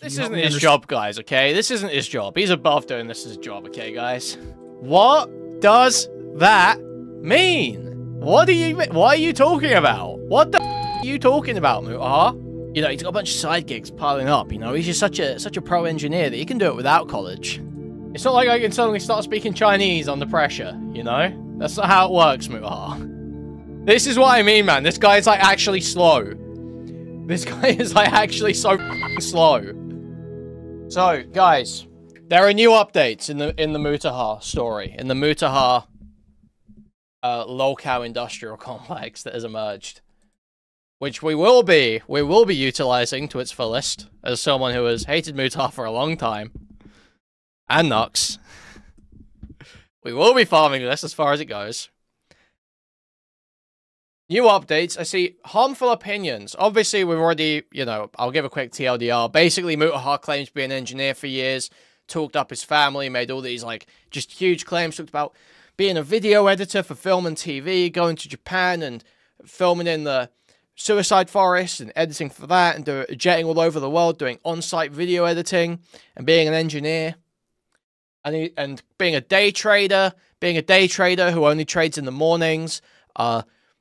This isn't his job, guys, okay? This isn't his job. He's above doing this as a job, okay, guys? What does that mean? What are you talking about? What the are you talking about, Mutahar? You know, he's got a bunch of side gigs piling up, you know? He's just such a pro engineer that he can do it without college. It's not like I can suddenly start speaking Chinese under pressure, you know? That's not how it works, Mutahar. This is what I mean, man. This guy is, like, actually slow. This guy is, like, actually so slow. So, guys, there are new updates in the Mutahar story, in the Mutahar locale industrial complex that has emerged, which we will be utilizing to its fullest as someone who has hated Mutahar for a long time, and Nux. We will be farming this as far as it goes. New updates. I see harmful opinions. Obviously, we've already, you know, I'll give a quick TLDR. Basically, Mutahar claims to be an engineer for years, talked up his family, made all these, like, just huge claims, talked about being a video editor for film and TV, going to Japan and filming in the suicide forest and editing for that, and jetting all over the world, doing on-site video editing, and being an engineer. And being a day trader who only trades in the mornings,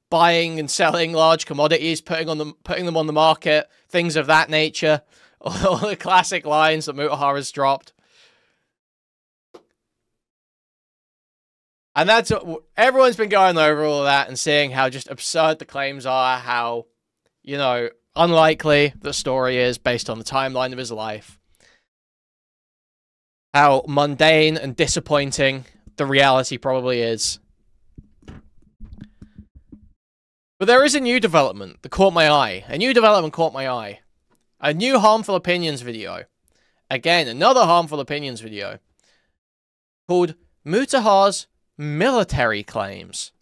buying and selling large commodities, putting them on the market, things of that nature. All the classic lines that Mutahar has dropped. And that's everyone's been going over all of that and seeing how just absurd the claims are, how, you know, unlikely the story is based on the timeline of his life. How mundane and disappointing the reality probably is. But there is a new development that caught my eye. A new development caught my eye. A new Harmful Opinions video. Again, another Harmful Opinions video. Called Mutahar's Military Claims.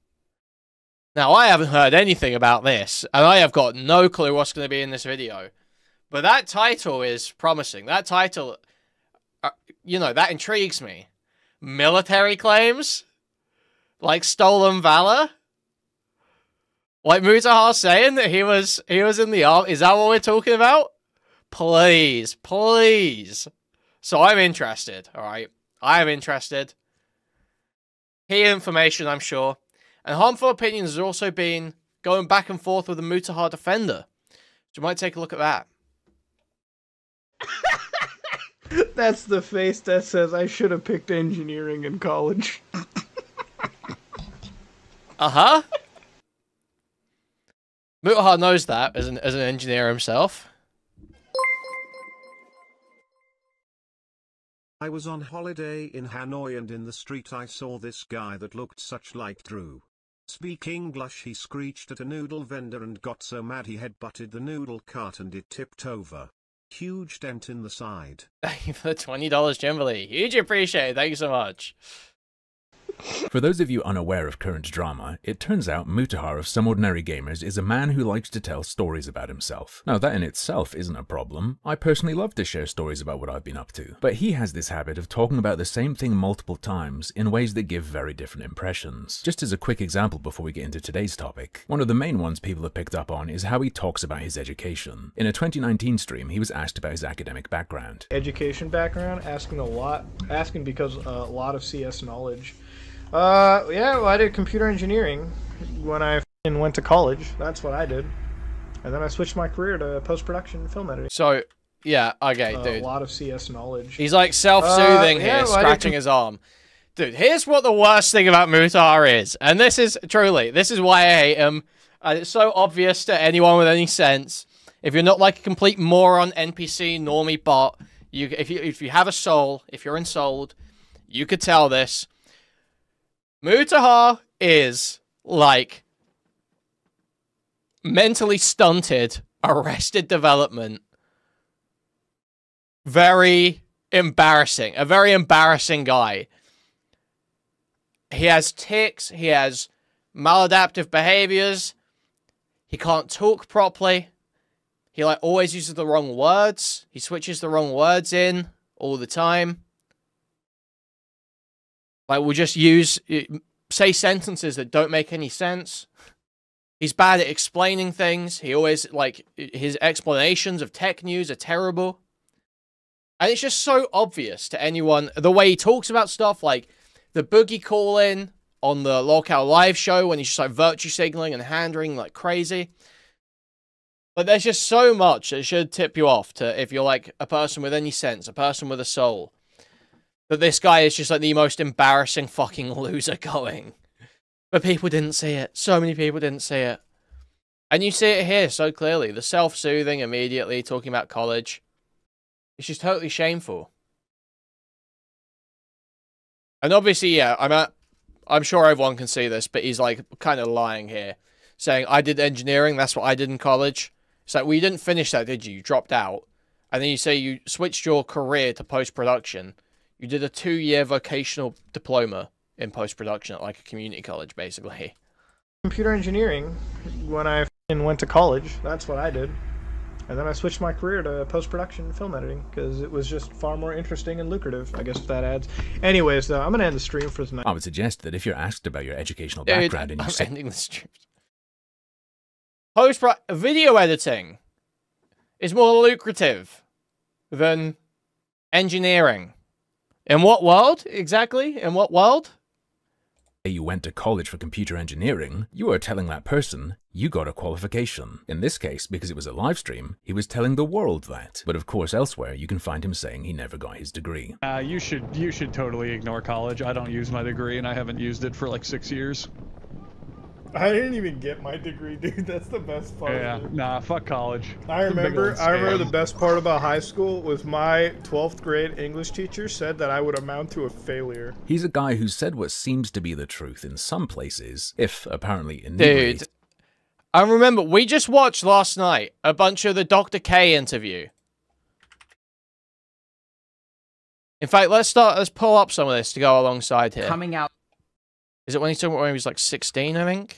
Now, I haven't heard anything about this, and I have got no clue what's going to be in this video. But that title is promising. That title, you know, that intrigues me. Military claims? Like stolen valor? Like Mutahar saying that he was in the army? Is that what we're talking about? Please, please. So I'm interested, alright? I am interested. Key information, I'm sure. And Harmful Opinions has also been going back and forth with the Mutahar defender. So you might take a look at that. That's the face that says, I should have picked engineering in college. Uh-huh. Mutahar knows that as an engineer himself. I was on holiday in Hanoi and in the street I saw this guy that looked such like Drew. Speak English, he screeched at a noodle vendor and got so mad he headbutted the noodle cart and it tipped over. Huge dent in the side. Thank you for the $20 generally. Huge appreciate. Thank you so much. For those of you unaware of current drama, it turns out Mutahar of Some Ordinary Gamers is a man who likes to tell stories about himself. Now that in itself isn't a problem. I personally love to share stories about what I've been up to. But he has this habit of talking about the same thing multiple times in ways that give very different impressions. Just as a quick example before we get into today's topic, one of the main ones people have picked up on is how he talks about his education. In a 2019 stream, he was asked about his academic background. Education background? Asking because a lot of CS knowledge. Yeah, well, I did computer engineering when I went to college. That's what I did. And then I switched my career to post-production film editing. So, yeah, okay, dude. A lot of CS knowledge. He's like self-soothing here, well, scratching his arm. Dude, here's what the worst thing about Mutahar is. And this is, truly, this is why I hate him. And it's so obvious to anyone with any sense. If you're not like a complete moron, NPC, normie bot, if you have a soul, if you're ensouled, you could tell this. Mutahar is, like, mentally stunted, arrested development. Very embarrassing. A very embarrassing guy. He has tics. He has maladaptive behaviors. He can't talk properly. He, like, always uses the wrong words. He switches the wrong words in all the time. Like, we'll just say sentences that don't make any sense. He's bad at explaining things. He always, like, his explanations of tech news are terrible. And it's just so obvious to anyone, the way he talks about stuff, like the boogie call-in on the Lockout Live show when he's just like virtue signaling and hand-wringing like crazy. But there's just so much that should tip you off to, if you're like a person with any sense, a person with a soul, that this guy is just like the most embarrassing fucking loser going. But people didn't see it. So many people didn't see it. And you see it here so clearly. The self-soothing immediately, talking about college. It's just totally shameful. And obviously, yeah, I'm sure everyone can see this, but he's like kind of lying here. Saying, I did engineering, that's what I did in college. It's like, well, you didn't finish that, did you? You dropped out. And then you say you switched your career to post-production. You did a 2-year vocational diploma in post-production at like a community college, basically. Computer engineering when I went to college. That's what I did. And then I switched my career to post-production film editing because it was just far more interesting and lucrative. I guess if that adds. Anyways, though, I'm going to end the stream for tonight. I would suggest that if you're asked about your educational background and you say... ending the stream. Video editing is more lucrative than engineering. In what world, exactly? In what world? You went to college for computer engineering, you are telling that person you got a qualification. In this case, because it was a live stream, he was telling the world that. But of course, elsewhere, you can find him saying he never got his degree. You should totally ignore college. I don't use my degree, and I haven't used it for like 6 years. I didn't even get my degree, dude. That's the best part. Yeah, nah, fuck college. I remember the best part about high school was my 12th grade English teacher said that I would amount to a failure. He's a guy who said what seems to be the truth in some places, if apparently inebriated. Dude, I remember we just watched last night a bunch of the Dr. K interview. In fact, let's pull up some of this to go alongside here. Coming out. Is it when he was like 16, I think?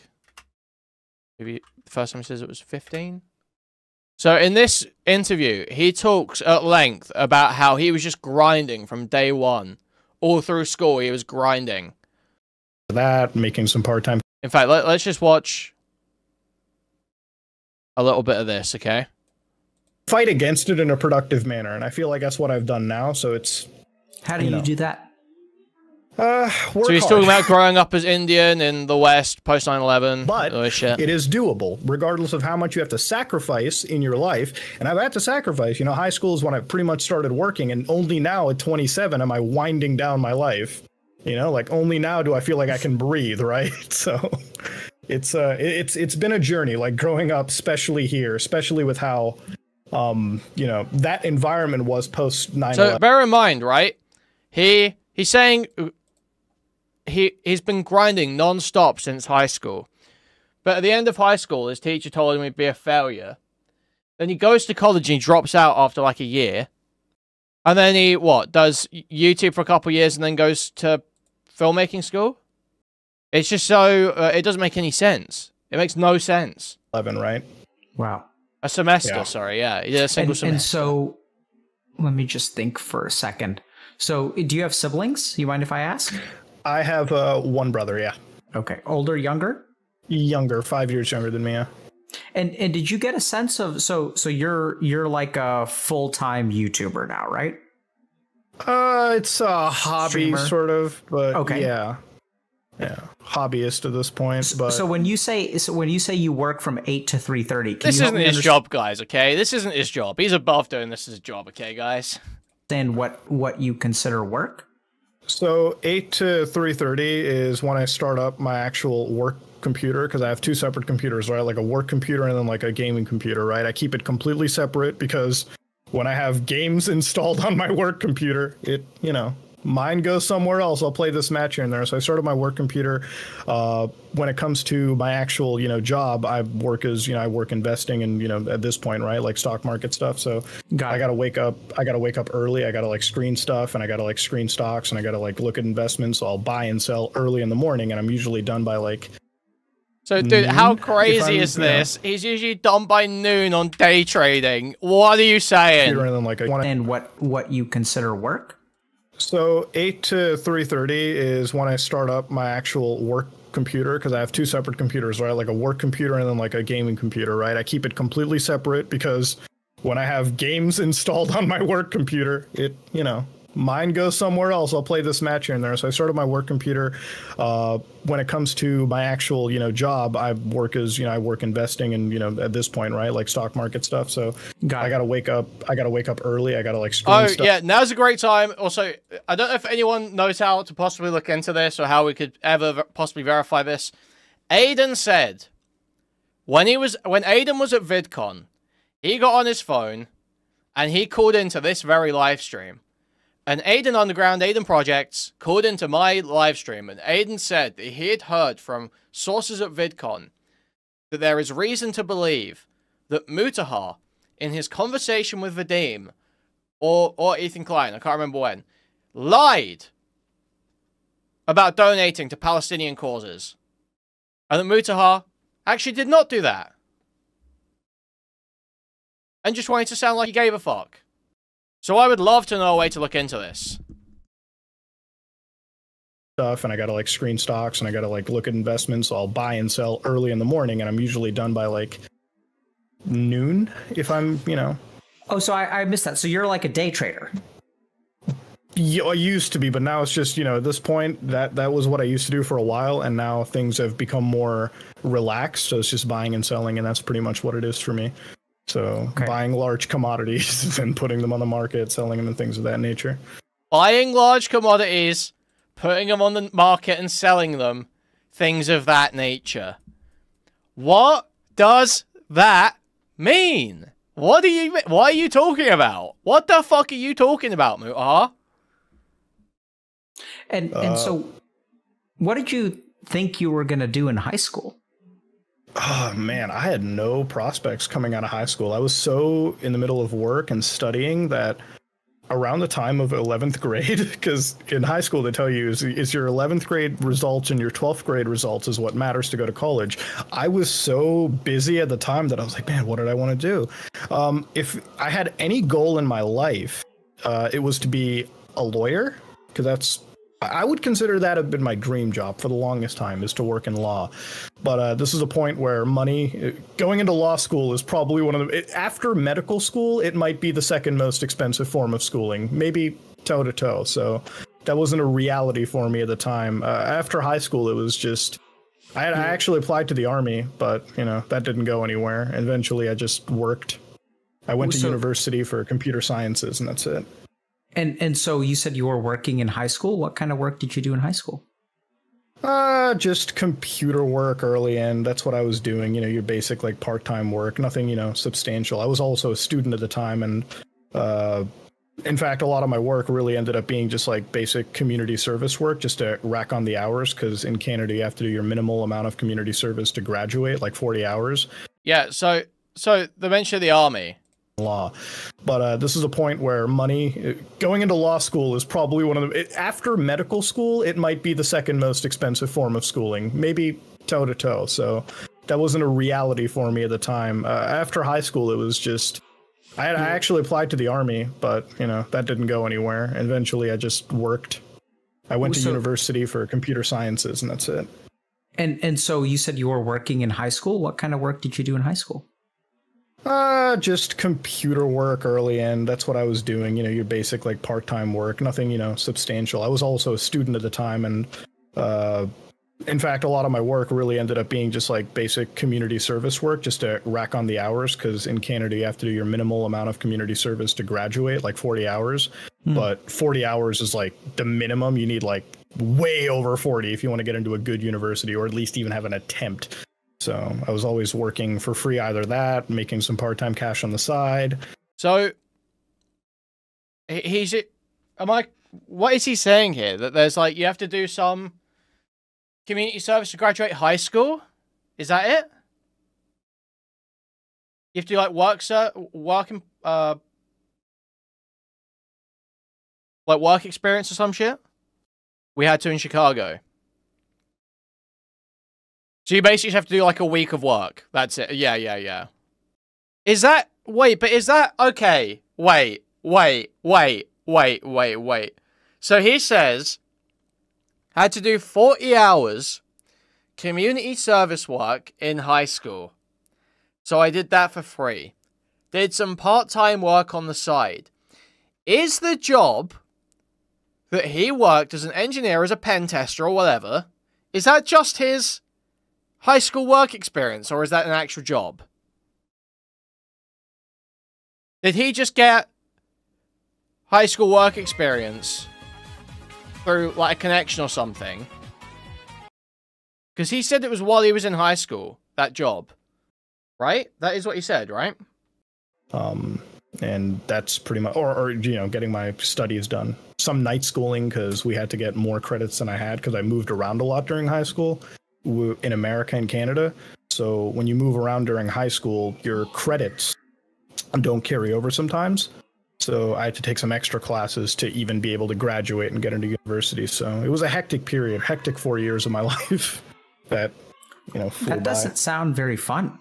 Maybe the first time he says it was 15. So in this interview, he talks at length about how he was just grinding from day one. All through school, he was grinding. That, making some part-time. In fact, let's just watch a little bit of this, okay? Fight against it in a productive manner, and I feel like that's what I've done now, so it's... How do you do that? So he's talking about growing up as Indian in the West, post 9/11. But shit. It is doable, regardless of how much you have to sacrifice in your life. And I've had to sacrifice. You know, high school is when I pretty much started working, and only now at 27 am I winding down my life. You know, like only now do I feel like I can breathe, right? So it's been a journey, like growing up, especially here, especially with how you know, that environment was post 9/11. So bear in mind, right? He's saying he's been grinding non-stop since high school. But at the end of high school, his teacher told him he'd be a failure. Then he goes to college and he drops out after like a year. And then he, does YouTube for a couple of years and then goes to filmmaking school? It's just so, it doesn't make any sense. It makes no sense. 11, right? Wow. A semester, sorry, yeah. He did a single semester. And so, let me just think for a second. So, do you have siblings? You mind if I ask? I have one brother, yeah. Okay. Older, younger? Younger, 5 years younger than me, yeah. And did you get a sense of so you're like a full-time YouTuber now, right? It's a hobby Streamer? sort of, but okay. Yeah, hobbyist at this point. But so when you say you work from 8 to 3:30, this isn't his job, guys. Okay, this isn't his job. He's above doing this as a job. Okay, guys. Understand what you consider work? So 8 to 3:30 is when I start up my actual work computer, because I have two separate computers, right? Like a work computer and then like a gaming computer, right? I keep it completely separate because when I have games installed on my work computer, it, you know, mine goes somewhere else. I'll play this match here and there. So I started my work computer. When it comes to my actual, you know, job, I work investing and, you know, at this point, right, like stock market stuff. So I gotta wake up early. I gotta like screen stuff and I gotta like screen stocks and I gotta like look at investments. So I'll buy and sell early in the morning, and I'm usually done by like. So, dude, how crazy is this? He's usually done by noon on day trading. What are you saying? And what you consider work? So 8 to 3:30 is when I start up my actual work computer, because I have two separate computers, right? Like a work computer and then like a gaming computer, right? I keep it completely separate because when I have games installed on my work computer, mine goes somewhere else. I'll play this match here and there. So I started my work computer. When it comes to my actual, job, I work investing and, at this point, right, like stock market stuff. So I got to wake up early. I got to screen stuff. Yeah, now's a great time. Also, I don't know if anyone knows how to possibly look into this or how we could ever possibly verify this. Aiden said when Aiden was at VidCon, he got on his phone and he called into this very live stream. And Aiden Underground, Aiden Projects, called into my live stream, and Aiden said that he had heard from sources at VidCon that there is reason to believe that Mutahar, in his conversation with Vadim, or Ethan Klein, I can't remember when, lied about donating to Palestinian causes. And that Mutahar actually did not do that. And just wanted to sound like he gave a fuck. So I would love to know a way to look into this. Stuff, and I got to screen stocks, and I got to look at investments. So I'll buy and sell early in the morning, and I'm usually done by noon if I'm, Oh, so I missed that. So you're like a day trader. Yeah, I used to be, but now it's just, at this point, that was what I used to do for a while, and now things have become more relaxed, so it's just buying and selling, and that's pretty much what it is for me. So buying large commodities and putting them on the market, selling them and things of that nature. Buying large commodities, putting them on the market and selling them, things of that nature. What does that mean? What are you talking about? What the fuck are you talking about, Mutahar? And so, what did you think you were going to do in high school? Oh, man, I had no prospects coming out of high school. I was so in the middle of work and studying that around the time of 11th grade, because in high school they tell you is your 11th grade results and your 12th grade results is what matters to go to college. I was so busy at the time that I was like, man, what did I want to do? If I had any goal in my life, it was to be a lawyer, because I would consider that have been my dream job for the longest time, is to work in law. But this is a point where going into law school is probably after medical school, it might be the second most expensive form of schooling, maybe toe to toe. So that wasn't a reality for me at the time. After high school, it was just, I actually applied to the Army, but that didn't go anywhere. And eventually I just worked. I went to university for computer sciences, and that's it. And so you said you were working in high school. What kind of work did you do in high school? Just computer work early in. That's what I was doing. Your basic part-time work, nothing, substantial. I was also a student at the time, and in fact, a lot of my work really ended up being just basic community service work, just to rack on the hours, because in Canada you have to do your minimal amount of community service to graduate, 40 hours. Yeah, so the mention of the Army. Law. But this is a point where going into law school is probably after medical school, it might be the second most expensive form of schooling, maybe toe to toe. So that wasn't a reality for me at the time. After high school, it was just, I actually applied to the Army, but that didn't go anywhere. And eventually I just worked. I went to university for computer sciences, and that's it. And so you said you were working in high school. What kind of work did you do in high school? Just computer work early in. That's what I was doing. Your basic part-time work, nothing, substantial. I was also a student at the time, and in fact, a lot of my work really ended up being just basic community service work, just to rack on the hours, because in Canada you have to do your minimal amount of community service to graduate, 40 hours. But 40 hours is the minimum. You need way over 40 if you want to get into a good university, or at least even have an attempt. So I was always working for free, either that, making some part-time cash on the side. So what is he saying here? That there's you have to do some community service to graduate high school? Is that it? You have to do work experience or some shit? We had to in Chicago. So you basically have to do a week of work. That's it. Yeah. Is that... Okay. Wait. So he says, had to do 40 hours community service work in high school. So I did that for free. did some part-time work on the side. Is the job that he worked as an engineer, as a pen tester or whatever, is that just his high school work experience, or is that an actual job? Did he just get high school work experience through, like, a connection or something? Because he said it was while he was in high school, that job. Right? That is what he said, right? And that's pretty much, or you know, getting my studies done. Some night schooling, because we had to get more credits than I had, because I moved around a lot during high school in America and Canada. So when you move around during high school, your credits don't carry over sometimes. So I had to take some extra classes to even be able to graduate and get into university. So it was a hectic period, hectic 4 years of my life that, you know, flew That by. doesn't sound very fun.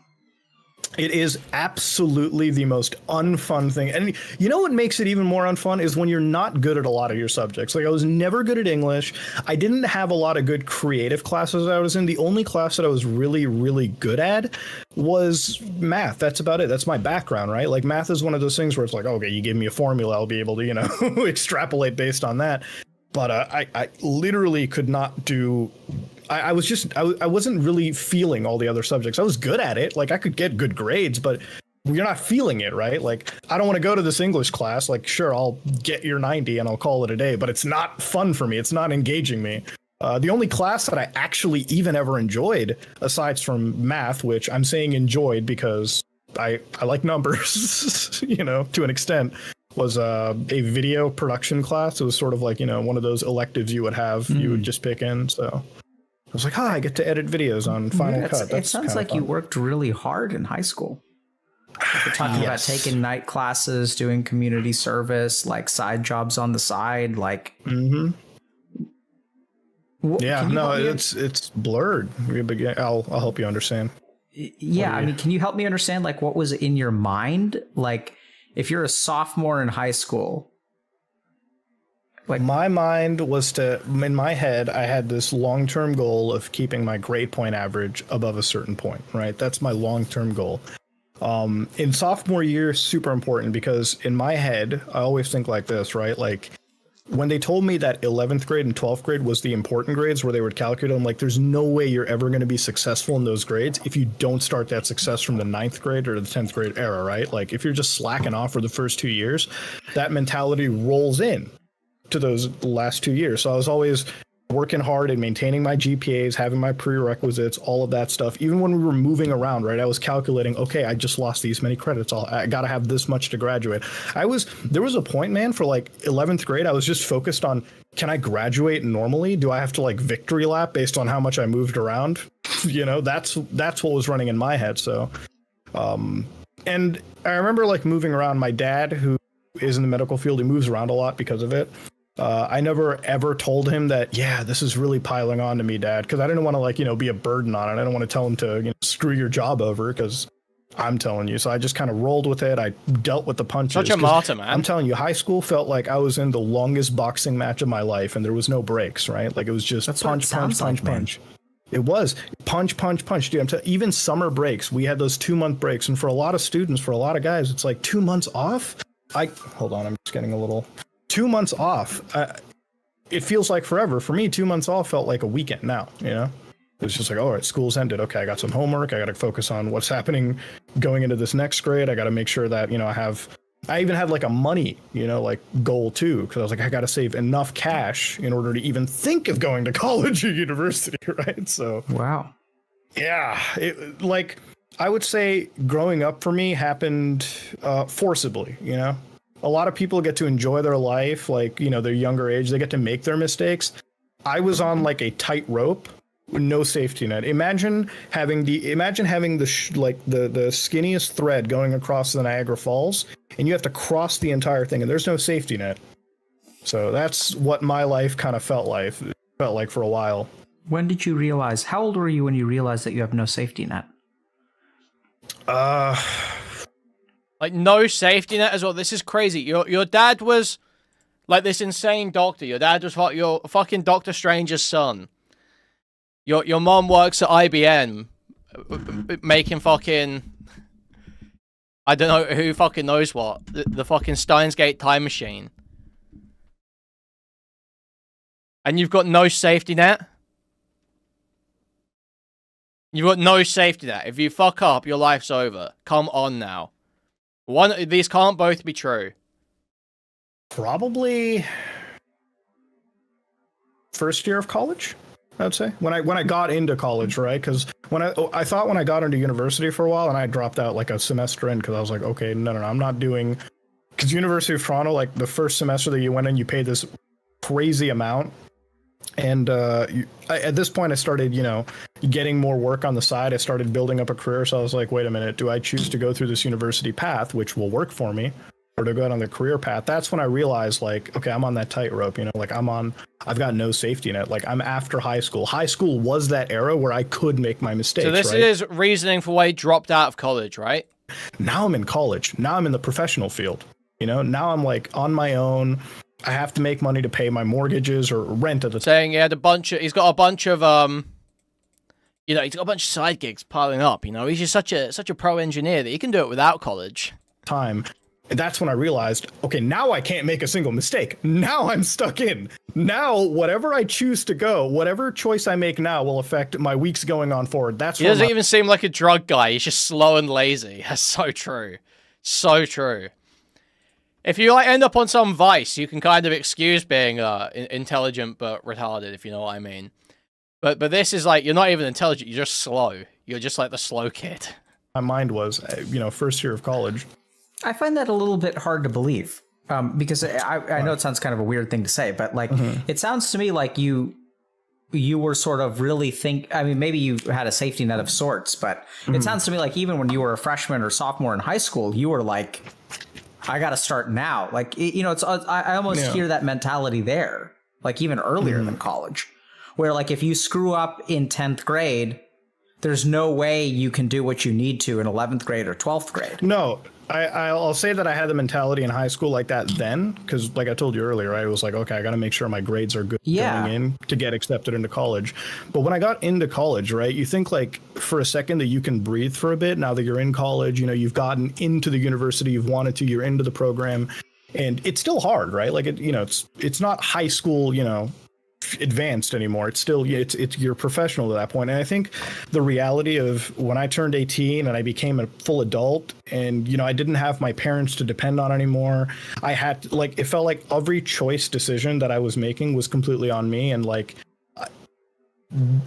It is absolutely the most unfun thing. And you know what makes it even more unfun is when you're not good at a lot of your subjects. Like, I was never good at English. I didn't have a lot of good creative classes I was in. The only class that I was really, really good at was math. That's about it. That's my background, right? Like, math is one of those things where it's like, okay, you give me a formula, I'll be able to, you know, extrapolate based on that. But I literally could not do... I wasn't really feeling all the other subjects. I was good at it. Like, I could get good grades, but you're not feeling it, right? Like, I don't want to go to this English class. Like, sure, I'll get your 90 and I'll call it a day, but it's not fun for me. It's not engaging me. The only class that I actually even ever enjoyed, aside from math, which I'm saying enjoyed because I like numbers, you know, to an extent, was a video production class. It was sort of like, you know, one of those electives you would have, you would just pick in. So I was like, I get to edit videos on Final Cut. It sounds like you worked really hard in high school. Like, you're talking about taking night classes, doing community service, like side jobs on the side, like. Mm-hmm. Yeah, no, it's blurred. I'll help you understand. Yeah, I mean, can you help me understand, like, what was in your mind? Like, if you're a sophomore in high school. Like, my mind was to, in my head, I had this long-term goal of keeping my grade point average above a certain point, right? That's my long-term goal. In sophomore year, super important, because in my head, I always think like this, right? Like, when they told me that 11th grade and 12th grade was the important grades where they would calculate, I'm like, there's no way you're ever going to be successful in those grades if you don't start that success from the 9th grade or the 10th grade era, right? Like, if you're just slacking off for the first 2 years, that mentality rolls in to those last 2 years. So I was always working hard and maintaining my GPAs, having my prerequisites, all of that stuff. Even when we were moving around, right, I was calculating, okay, I just lost these many credits. I got to have this much to graduate. There was a point, man, for like 11th grade, I was just focused on, can I graduate normally? Do I have to like victory lap based on how much I moved around? You know, that's what was running in my head. So, and I remember like moving around. My dad, who is in the medical field, he moves around a lot because of it. I never ever told him that, yeah, this is really piling on to me, Dad, because I didn't want to, like, you know, be a burden on it. I didn't want to tell him to, you know, screw your job over, because I'm telling you. So I just kind of rolled with it. I dealt with the punches. Such a martyr, man. I'm telling you, high school felt like I was in the longest boxing match of my life, and there was no breaks, right? Like, it was just punch. It was punch, dude. Even summer breaks, we had those 2 month breaks, and for a lot of students, for a lot of guys, it's like 2 months off. Hold on, I'm just getting a little. 2 months off. It feels like forever. For me, 2 months off felt like a weekend now, you know? It's just like, all right, school's ended. Okay, I got some homework. I got to focus on what's happening going into this next grade. I got to make sure that, you know, I even had like a money, you know, like goal too, because I was like, I got to save enough cash in order to even think of going to college or university, right? So, wow. Yeah, like, I would say growing up for me happened forcibly, you know? A lot of people get to enjoy their life, like, you know, their younger age, they get to make their mistakes. I was on like a tight rope with no safety net. Imagine having the skinniest thread going across the Niagara Falls, and you have to cross the entire thing, and there's no safety net. So that's what my life kind of felt like for a while. When did you realize? How old were you when you realized that you have no safety net? Like, no safety net as well. This is crazy. Your dad was like this insane doctor. Your dad was your fucking Doctor Strange's son. Your mom works at IBM, making fucking I don't know who fucking knows what. The fucking Steins Gate time machine. And you've got no safety net? You've got no safety net. If you fuck up, your life's over. Come on now. These can't both be true. Probably first year of college, I'd say. When I got into college, right? Because I thought when I got into university for a while, and I dropped out like a semester in because I was like, okay, no, I'm not doing. Because University of Toronto, like the first semester that you went in, you paid this crazy amount. And at this point, I started, getting more work on the side. I started building up a career. So I was like, wait a minute, do I choose to go through this university path, which will work for me, or to go out on the career path? That's when I realized, like, okay, I'm on that tightrope, like I've got no safety net. Like, I'm after high school. High school was that era where I could make my mistakes. So this is reasoning for why you dropped out of college, right? Now I'm in college. Now I'm in the professional field. Now I'm like on my own. I have to make money to pay my mortgages or rent at the time. Saying he's got a bunch of he's got a bunch of side gigs piling up, He's just such a pro engineer that he can do it without college. And that's when I realized, okay, now I can't make a single mistake. Now I'm stuck in. Now, whatever I choose to go, whatever choice I make now will affect my weeks going on forward. He doesn't even seem like a drug guy. He's just slow and lazy. That's so true. So true. If you end up on some vice, you can kind of excuse being intelligent but retarded, if you know what I mean. But this is like, you're not even intelligent, you're just slow. You're just like the slow kid. My mind was, first year of college. I find that a little bit hard to believe, because I know it sounds kind of a weird thing to say, but like, it sounds to me like you were sort of really maybe you had a safety net of sorts, but it sounds to me like even when you were a freshman or sophomore in high school, you were like, I got to start now. Like, I almost hear that mentality there, like even earlier than college, where like if you screw up in 10th grade, there's no way you can do what you need to in 11th grade or 12th grade. No, I'll say that I had the mentality in high school like that then, because like I told you earlier, I was like, okay, I got to make sure my grades are good going in to get accepted into college. But when I got into college, right, you think like for a second that you can breathe for a bit now that you're in college, you've gotten into the university you've wanted to, you're into the program, and it's still hard, right? Like it's not high school, advanced anymore. It's still, it's you're professional at that point. And I think the reality of when I turned 18 and I became a full adult and I didn't have my parents to depend on anymore, I had to, like, it felt like every choice decision that I was making was completely on me. And like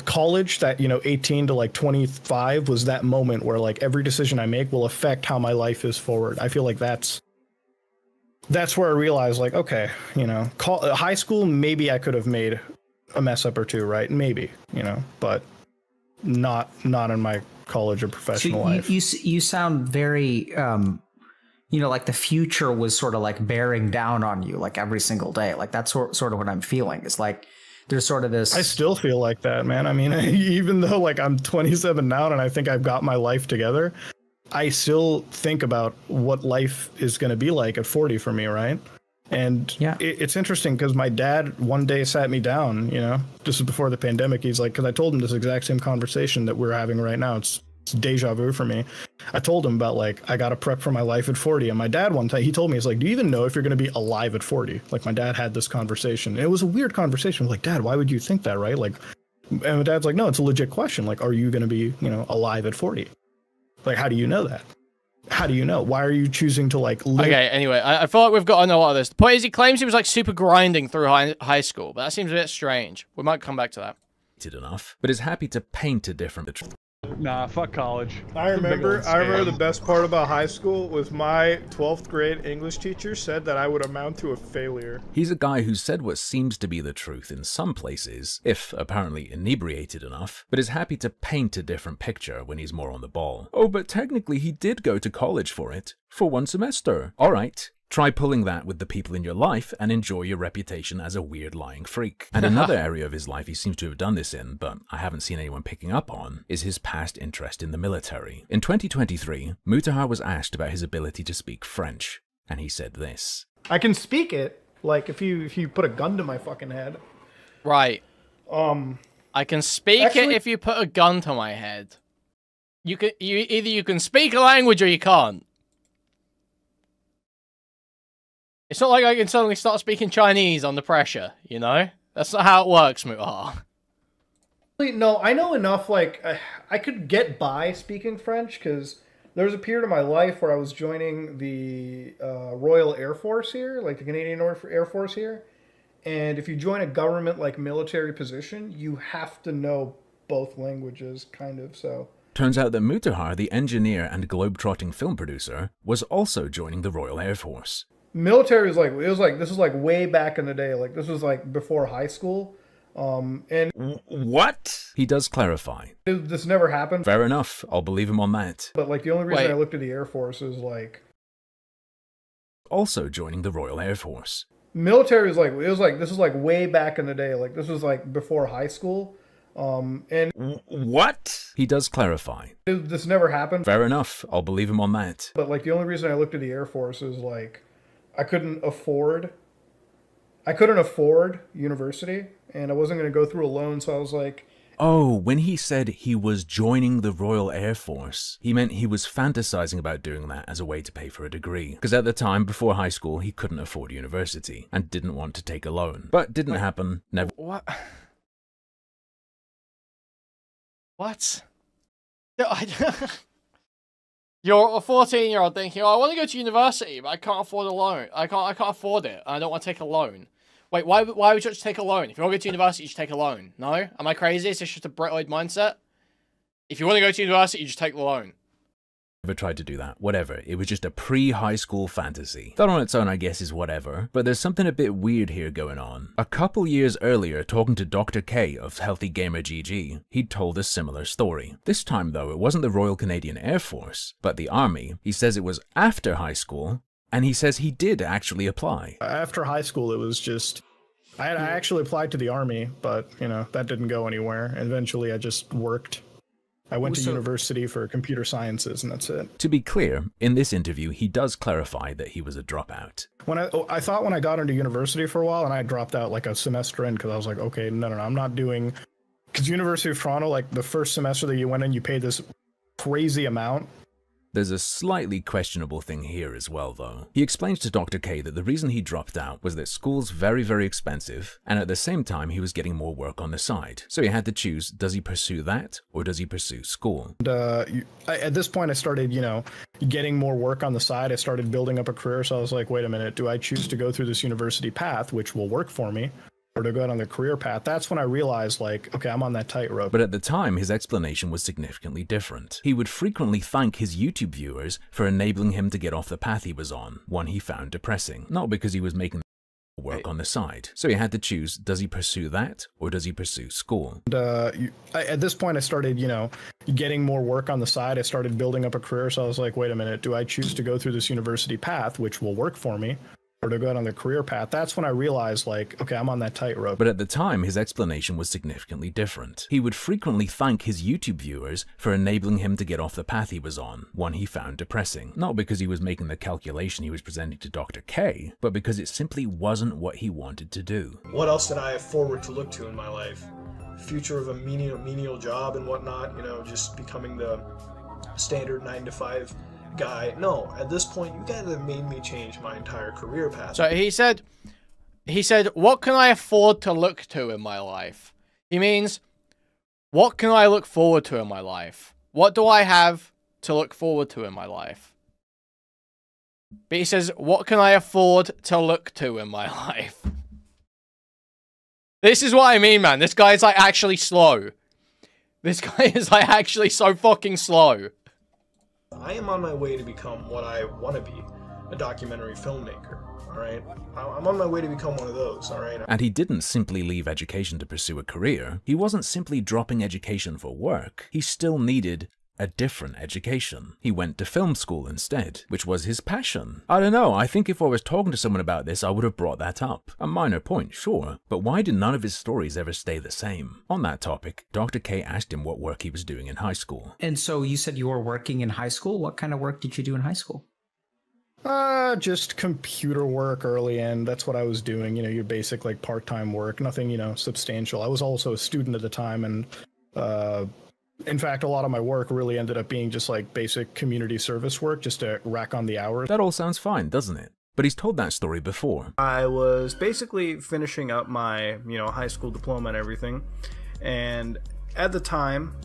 college, that 18 to like 25 was that moment where like every decision I make will affect how my life is forward. I feel like that's where I realized, like, okay, high school, maybe I could have made a mess up or two, right? Maybe, but not in my college or professional life. You sound very, like the future was sort of like bearing down on you, like every single day. Like that's sort of what I'm feeling. It's like there's sort of this. I still feel like that, man. I mean, even though like I'm 27 now and I think I've got my life together, I still think about what life is going to be like at 40 for me, right? And it's interesting because my dad one day sat me down, this is before the pandemic. He's like, because I told him this exact same conversation that we're having right now. It's deja vu for me. I told him about like, I got to prep for my life at 40. And my dad one time, he told me, he's like, do you even know if you're going to be alive at 40? Like my dad had this conversation. And it was a weird conversation. I was like, Dad, why would you think that, right? Like, and my dad's like, no, it's a legit question. Like, are you going to be, alive at 40? Like, how do you know that? How do you know? Why are you choosing to like live? Okay, anyway, I feel like we've got to know a lot of this. The point is, he claims he was like super grinding through high school, but that seems a bit strange. We might come back to that. Enough, but is happy to paint a different. Nah, fuck college. I remember the best part about high school was my 12th grade English teacher said that I would amount to a failure. He's a guy who said what seems to be the truth in some places, if apparently inebriated enough, but is happy to paint a different picture when he's more on the ball. Oh, but technically he did go to college for it. For one semester. Alright. Try pulling that with the people in your life and enjoy your reputation as a weird lying freak. And another area of his life he seems to have done this in, but I haven't seen anyone picking up on, is his past interest in the military. In 2023, Mutahar was asked about his ability to speak French, and he said this. I can speak it, like if you put a gun to my fucking head. Right. I can speak it if you put a gun to my head. Either you can speak a language or you can't. It's not like I can suddenly start speaking Chinese under pressure, you know? That's not how it works, Mutahar. No, I know enough, like, I could get by speaking French, because there was a period of my life where I was joining the Royal Air Force here, like the Canadian Air Force here, and if you join a government, like, military position, you have to know both languages, kind of, so... Turns out that Mutahar, the engineer and globe-trotting film producer, was also joining the Royal Air Force. Military was like, this was like way back in the day, like, this was like before high school. And what? He does clarify. This never happened. Fair enough. I'll believe him on that. But like the only reason I looked at the Air Force is like also joining the Royal Air Force. Military was like this was like way back in the day, like this was like before high school. And what? He does clarify. This never happened. Fair enough. I'll believe him on that. But like the only reason I looked at the Air Force is like I couldn't afford university, and I wasn't going to go through a loan, so I was like... Oh, when he said he was joining the Royal Air Force, he meant he was fantasizing about doing that as a way to pay for a degree. Because at the time, before high school, he couldn't afford university, and didn't want to take a loan. But didn't happen, never... What? What? You're a 14-year-old thinking, oh, I want to go to university, but I can't afford a loan. I can't afford it. I don't want to take a loan. Wait, why would you just take a loan? If you want to go to university, you should take a loan. No? Am I crazy? Is this just a Britoid mindset? If you want to go to university, you just take the loan. Never tried to do that. Whatever. It was just a pre-high school fantasy. That on its own, I guess, is whatever. But there's something a bit weird here going on. A couple years earlier, talking to Dr. K of Healthy Gamer GG, he'd told a similar story. This time, though, it wasn't the Royal Canadian Air Force, but the Army. He says it was after high school, and he says he did actually apply. After high school, it was just... I actually applied to the Army, but, you know, that didn't go anywhere. Eventually, I just worked. I went to university for computer sciences, and that's it. To be clear, in this interview, he does clarify that he was a dropout. When I thought when I got into university for a while, and I dropped out like a semester in, because I was like, okay, no, I'm not doing... Because University of Toronto, like, the first semester that you went in, you paid this crazy amount. There's a slightly questionable thing here as well, though. He explains to Dr. K that the reason he dropped out was that school's very, very expensive, and at the same time he was getting more work on the side. So he had to choose, does he pursue that, or does he pursue school? And, at this point I started, you know, getting more work on the side. I started building up a career, so I was like, wait a minute, do I choose to go through this university path, which will work for me, or to go out on the career path? That's when I realized, like, okay, I'm on that tightrope. But at the time, his explanation was significantly different. He would frequently thank his YouTube viewers for enabling him to get off the path he was on, one he found depressing. Not because he was making work on the side. So he had to choose, does he pursue that, or does he pursue school? And, at this point I started, you know, getting more work on the side. I started building up a career, so I was like, wait a minute, do I choose to go through this university path, which will work for me, or to go out on the career path? That's when I realized, like, okay, I'm on that tightrope. But at the time, his explanation was significantly different. He would frequently thank his YouTube viewers for enabling him to get off the path he was on, one he found depressing. Not because he was making the calculation he was presenting to Dr. K, but because it simply wasn't what he wanted to do. What else did I have forward to look to in my life? Future of a menial job and whatnot, you know, just becoming the standard 9-to-5 guy. No, at this point, you guys have made me change my entire career path. So he said, what can I afford to look to in my life? He means, what can I look forward to in my life? What do I have to look forward to in my life? But he says, what can I afford to look to in my life? This is what I mean, man. This guy is, like, actually slow. This guy is, like, actually so fucking slow. I am on my way to become what I want to be, a documentary filmmaker, alright? I'm on my way to become one of those, alright? And he didn't simply leave education to pursue a career. He wasn't simply dropping education for work. He still needed a different education. He went to film school instead, which was his passion. I don't know, I think if I was talking to someone about this, I would have brought that up. A minor point, sure, but why did none of his stories ever stay the same? On that topic, Dr. K asked him what work he was doing in high school. And so you said you were working in high school? What kind of work did you do in high school? Just computer work early in. That's what I was doing, you know, your basic, like, part-time work, nothing, you know, substantial. I was also a student at the time, and, in fact, a lot of my work really ended up being just like basic community service work, just to rack on the hours. That all sounds fine, doesn't it? But he's told that story before. I was basically finishing up my, high school diploma and everything. And at the time,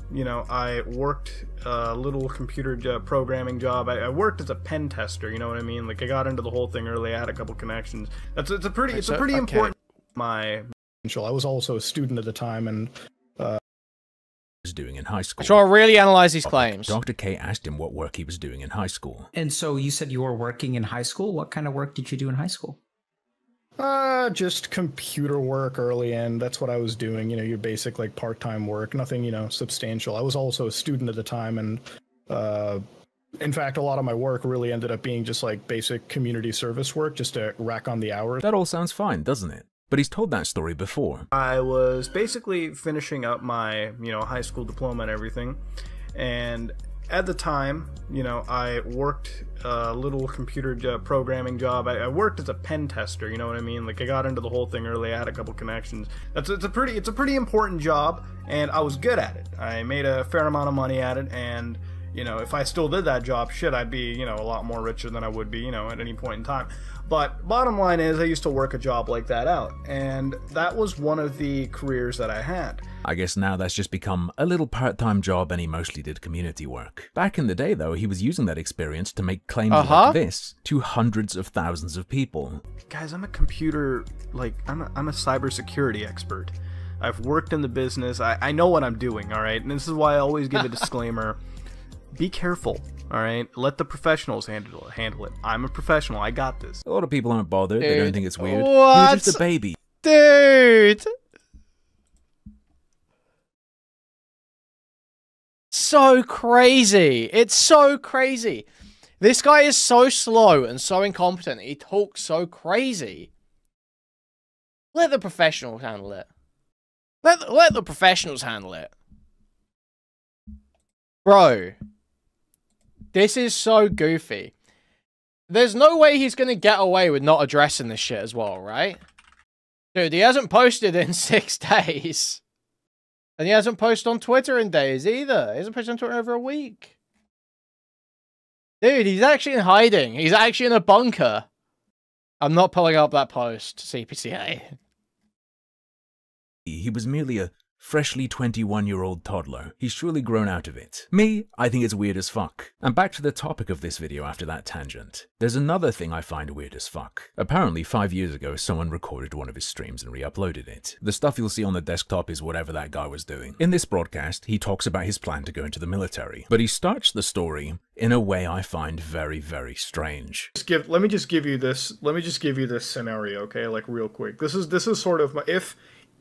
I worked a little computer programming job. I worked as a pen tester, you know what I mean? Like, I got into the whole thing early. I had a couple connections. It's a pretty important. I was also a student at the time, and was doing in high school. So I really analyze these claims. Dr. K asked him what work he was doing in high school. And so you said you were working in high school. What kind of work did you do in high school? Just computer work early in. That's what I was doing. Your basic like part-time work. Nothing, substantial. I was also a student at the time, and in fact, a lot of my work really ended up being just like basic community service work, just to rack on the hours. That all sounds fine, doesn't it? But he's told that story before. I was basically finishing up my, high school diploma and everything. And at the time, I worked a little computer programming job. I worked as a pen tester, you know what I mean? Like, I got into the whole thing early. I had a couple connections. It's a pretty important job, and I was good at it. I made a fair amount of money at it, and if I still did that job, shit, I'd be, a lot more richer than I would be, at any point in time. But bottom line is, I used to work a job like that out, and that was one of the careers that I had. I guess now that's just become a little part-time job, and he mostly did community work. Back in the day, though, he was using that experience to make claims like this to hundreds of thousands of people. Guys, I'm a cybersecurity expert. I've worked in the business. I know what I'm doing, all right? And this is why I always give a disclaimer. Be careful, all right? Let the professionals handle it. I'm a professional. I got this. A lot of people aren't bothered. Dude, they don't think it's weird. What? You're just a baby. Dude! So crazy. It's so crazy. This guy is so slow and so incompetent. He talks so crazy. Let the professionals handle it. Let the professionals handle it. Bro. This is so goofy. There's no way he's going to get away with not addressing this shit as well, right? Dude, he hasn't posted in 6 days. And he hasn't posted on Twitter in days either. He hasn't posted on Twitter over a week. Dude, he's actually in hiding. He's actually in a bunker. I'm not pulling up that post, CPCA. He was merely a freshly 21-year-old toddler. He's surely grown out of it. Me, I think it's weird as fuck. And back to the topic of this video after that tangent. There's another thing I find weird as fuck. Apparently 5 years ago, someone recorded one of his streams and re-uploaded it. The stuff you'll see on the desktop is whatever that guy was doing. In this broadcast, he talks about his plan to go into the military, but he starts the story in a way I find very, very strange. Let me just give you this scenario, okay? Like, real quick. This is sort of my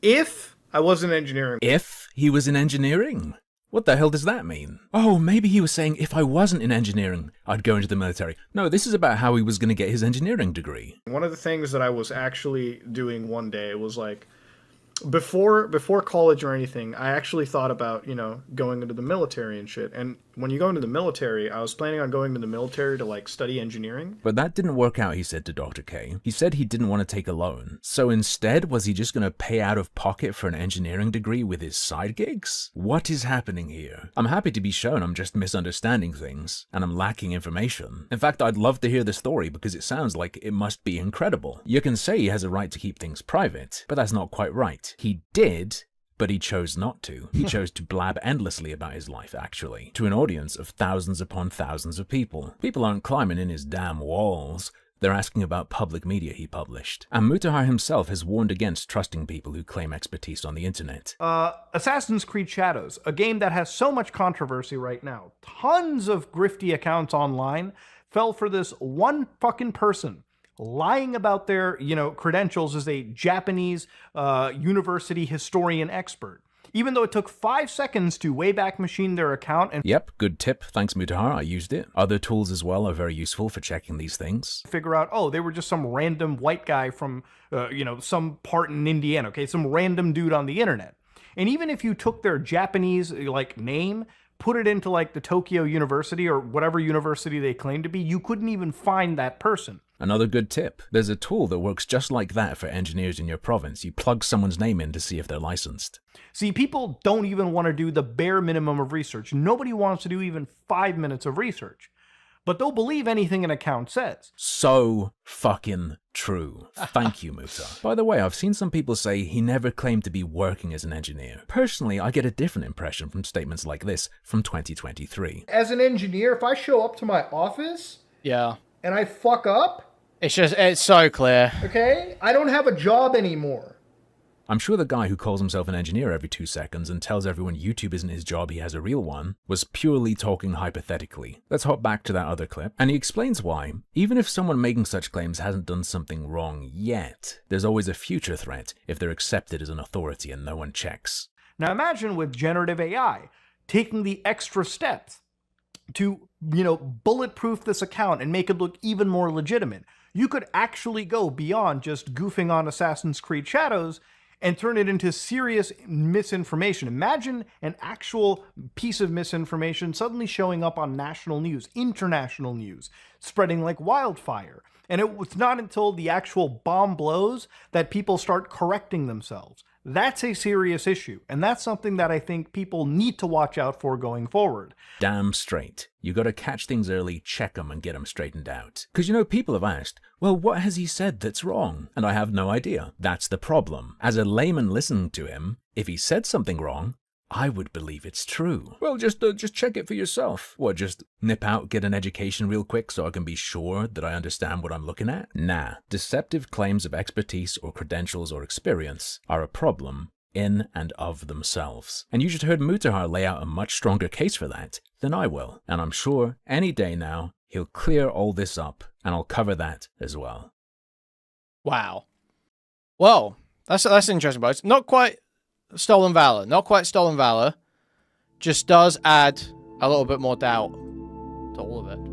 if I was in engineering. If he was in engineering? What the hell does that mean? Oh, maybe he was saying if I wasn't in engineering, I'd go into the military. No, this is about how he was going to get his engineering degree. One of the things that I was actually doing one day was like, before college or anything, I actually thought about, going into the military and shit. And when you go into the military, I was planning on going to the military to, like, study engineering. But that didn't work out, he said to Dr. K. He said he didn't want to take a loan. So instead, was he just going to pay out of pocket for an engineering degree with his side gigs? What is happening here? I'm happy to be shown I'm just misunderstanding things, and I'm lacking information. In fact, I'd love to hear the story because it sounds like it must be incredible. You can say he has a right to keep things private, but that's not quite right. He did, but he chose not to. He chose to blab endlessly about his life, actually, to an audience of thousands upon thousands of people. People aren't climbing in his damn walls. They're asking about public media he published. And Mutahar himself has warned against trusting people who claim expertise on the internet. Assassin's Creed Shadows, a game that has so much controversy right now. Tons of grifty accounts online fell for this one fucking person lying about their, credentials as a Japanese university historian expert. Even though it took 5 seconds to Wayback Machine their account and... Yep, good tip. Thanks, Mutahar. I used it. Other tools as well are very useful for checking these things. Figure out, oh, they were just some random white guy from, some part in Indiana, okay? Some random dude on the internet. And even if you took their Japanese, name, put it into, the Tokyo University or whatever university they claim to be, you couldn't even find that person. Another good tip. There's a tool that works just like that for engineers in your province. You plug someone's name in to see if they're licensed. See, people don't even want to do the bare minimum of research. Nobody wants to do even 5 minutes of research. but they'll believe anything an account says. So fucking true. Thank you, Muta. By the way, I've seen some people say he never claimed to be working as an engineer. Personally, I get a different impression from statements like this from 2023. As an engineer, if I show up to my office Yeah. and I fuck up, It's so clear. okay, I don't have a job anymore. I'm sure the guy who calls himself an engineer every 2 seconds and tells everyone YouTube isn't his job, he has a real one, was purely talking hypothetically. Let's hop back to that other clip, and he explains why, even if someone making such claims hasn't done something wrong yet, there's always a future threat if they're accepted as an authority and no one checks. Now imagine with generative AI taking the extra steps to, bulletproof this account and make it look even more legitimate. You could actually go beyond just goofing on Assassin's Creed Shadows and turn it into serious misinformation. Imagine an actual piece of misinformation suddenly showing up on national news, international news, spreading like wildfire. And it was not until the actual bomb blows that people start correcting themselves. That's a serious issue, and that's something that I think people need to watch out for going forward. Damn straight. You gotta catch things early, check them, and get them straightened out. Because people have asked, well, what has he said that's wrong? And I have no idea. That's the problem. As a layman listening to him, if he said something wrong, I would believe it's true. Well, just check it for yourself. What, just nip out, get an education real quick so I can be sure that I understand what I'm looking at? Nah. Deceptive claims of expertise or credentials or experience are a problem in and of themselves. And you just heard Mutahar lay out a much stronger case for that than I will. And I'm sure any day now, he'll clear all this up, and I'll cover that as well. Wow. Well, that's interesting, but it's not quite stolen valor. Not quite stolen valor. Just does add a little bit more doubt to all of it.